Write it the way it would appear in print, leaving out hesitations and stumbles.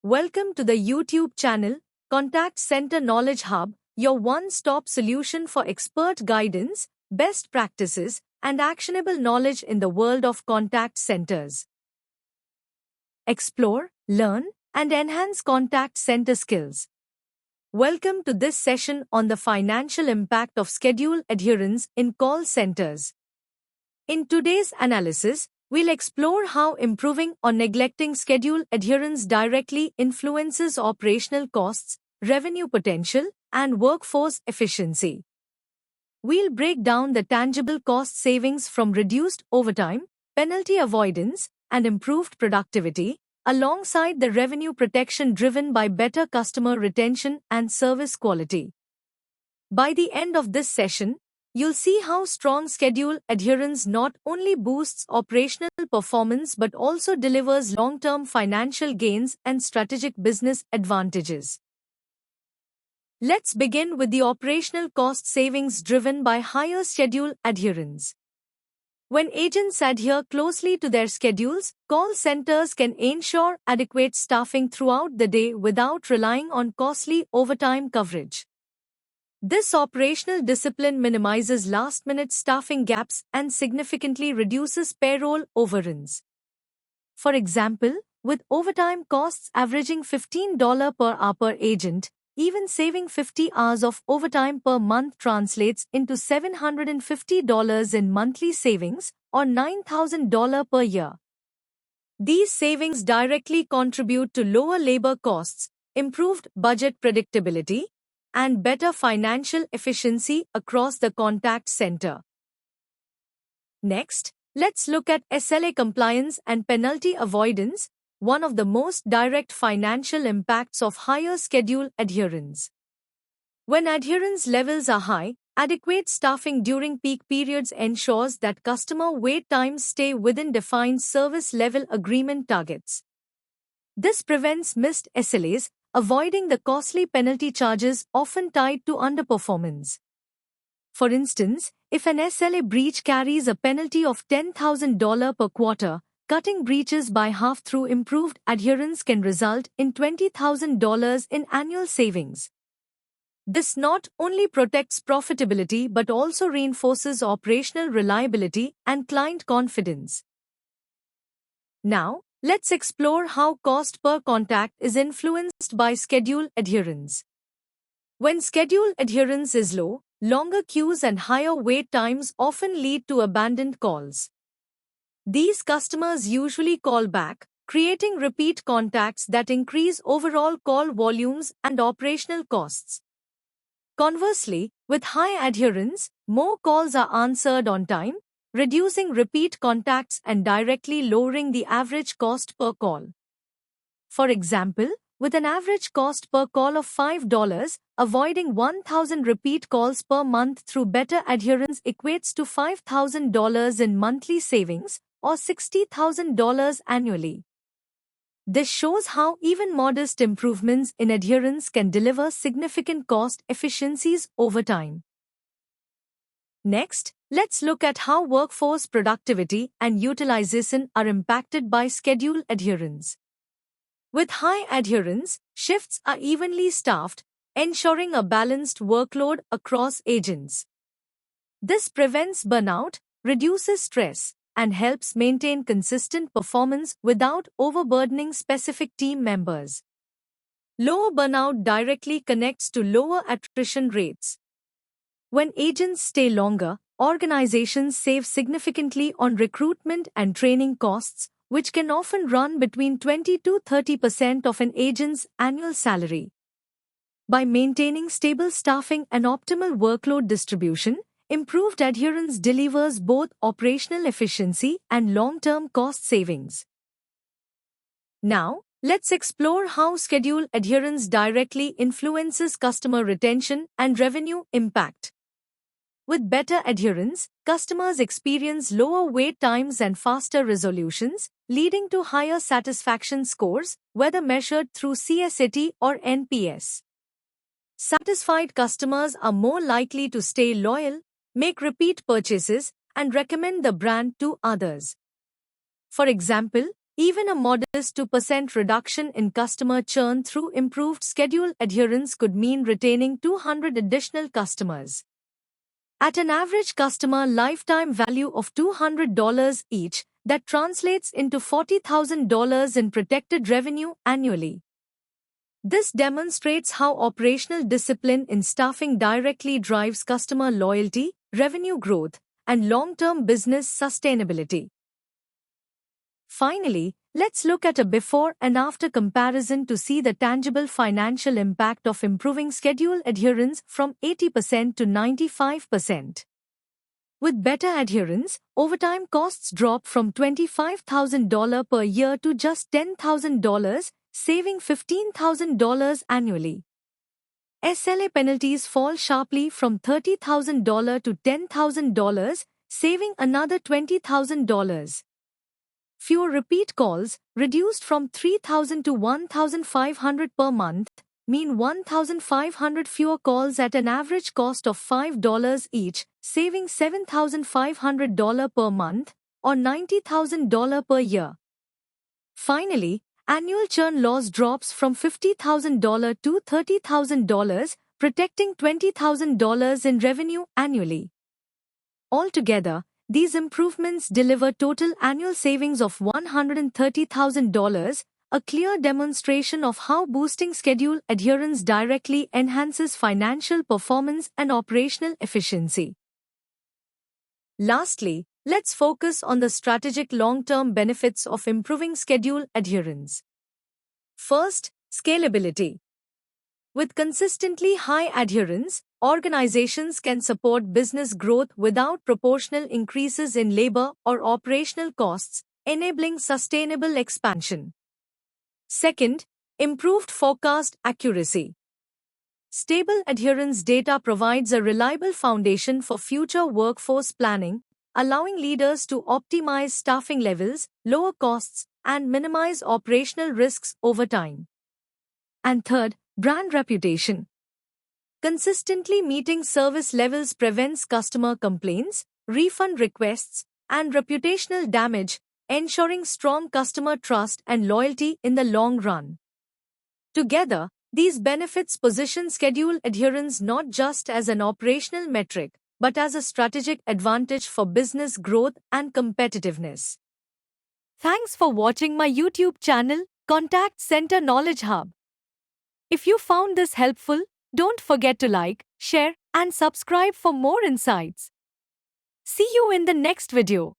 Welcome to the YouTube channel, Contact Center Knowledge Hub, your one-stop solution for expert guidance, best practices, and actionable knowledge in the world of contact centers. Explore, learn, and enhance contact center skills. Welcome to this session on the financial impact of schedule adherence in call centers. In today's analysis, we'll explore how improving or neglecting schedule adherence directly influences operational costs, revenue potential, and workforce efficiency. We'll break down the tangible cost savings from reduced overtime, penalty avoidance, and improved productivity, alongside the revenue protection driven by better customer retention and service quality. By the end of this session, you'll see how strong schedule adherence not only boosts operational performance but also delivers long-term financial gains and strategic business advantages. Let's begin with the operational cost savings driven by higher schedule adherence. When agents adhere closely to their schedules, call centers can ensure adequate staffing throughout the day without relying on costly overtime coverage. This operational discipline minimizes last-minute staffing gaps and significantly reduces payroll overruns. For example, with overtime costs averaging $15 per hour per agent, even saving 50 hours of overtime per month translates into $750 in monthly savings, or $9,000 per year. These savings directly contribute to lower labor costs, improved budget predictability, and better financial efficiency across the contact center. Next, let's look at SLA compliance and penalty avoidance, one of the most direct financial impacts of higher schedule adherence. When adherence levels are high, adequate staffing during peak periods ensures that customer wait times stay within defined service level agreement targets. This prevents missed SLAs, avoiding the costly penalty charges often tied to underperformance. For instance, if an SLA breach carries a penalty of $10,000 per quarter, cutting breaches by half through improved adherence can result in $20,000 in annual savings. This not only protects profitability but also reinforces operational reliability and client confidence. Now, let's explore how cost per contact is influenced by schedule adherence. When schedule adherence is low, longer queues and higher wait times often lead to abandoned calls. These customers usually call back, creating repeat contacts that increase overall call volumes and operational costs. Conversely, with high adherence, more calls are answered on time, reducing repeat contacts and directly lowering the average cost per call. For example, with an average cost per call of $5, avoiding 1,000 repeat calls per month through better adherence equates to $5,000 in monthly savings, or $60,000 annually. This shows how even modest improvements in adherence can deliver significant cost efficiencies over time. Next, let's look at how workforce productivity and utilization are impacted by schedule adherence. With high adherence, shifts are evenly staffed, ensuring a balanced workload across agents. This prevents burnout, reduces stress, and helps maintain consistent performance without overburdening specific team members. Lower burnout directly connects to lower attrition rates. When agents stay longer, organizations save significantly on recruitment and training costs, which can often run between 20 to 30% of an agent's annual salary. By maintaining stable staffing and optimal workload distribution, improved adherence delivers both operational efficiency and long-term cost savings. Now, let's explore how schedule adherence directly influences customer retention and revenue impact. With better adherence, customers experience lower wait times and faster resolutions, leading to higher satisfaction scores, whether measured through CSAT or NPS. Satisfied customers are more likely to stay loyal, make repeat purchases, and recommend the brand to others. For example, Even a modest 2% reduction in customer churn through improved schedule adherence could mean retaining 200 additional customers. At an average customer lifetime value of $200 each, that translates into $40,000 in protected revenue annually. This demonstrates how operational discipline in staffing directly drives customer loyalty, revenue growth, and long-term business sustainability. Finally, let's look at a before and after comparison to see the tangible financial impact of improving schedule adherence from 80% to 95%. With better adherence, overtime costs drop from $25,000 per year to just $10,000, saving $15,000 annually. SLA penalties fall sharply from $30,000 to $10,000, saving another $20,000. Fewer repeat calls, reduced from 3,000 to 1,500 per month, mean 1,500 fewer calls at an average cost of $5 each, saving $7,500 per month, or $90,000 per year. Finally, annual churn loss drops from $50,000 to $30,000, protecting $20,000 in revenue annually. Altogether, these improvements deliver total annual savings of $130,000, a clear demonstration of how boosting schedule adherence directly enhances financial performance and operational efficiency. Lastly, let's focus on the strategic long-term benefits of improving schedule adherence. First, scalability. With consistently high adherence, organizations can support business growth without proportional increases in labor or operational costs, enabling sustainable expansion. Second, improved forecast accuracy. Stable adherence data provides a reliable foundation for future workforce planning, allowing leaders to optimize staffing levels, lower costs, and minimize operational risks over time. And third, brand reputation. Consistently meeting service levels prevents customer complaints, refund requests, and reputational damage, ensuring strong customer trust and loyalty in the long run. Together, these benefits position schedule adherence not just as an operational metric, but as a strategic advantage for business growth and competitiveness. Thanks for watching my YouTube channel, Contact Center Knowledge Hub. If you found this helpful, don't forget to like, share, and subscribe for more insights. See you in the next video.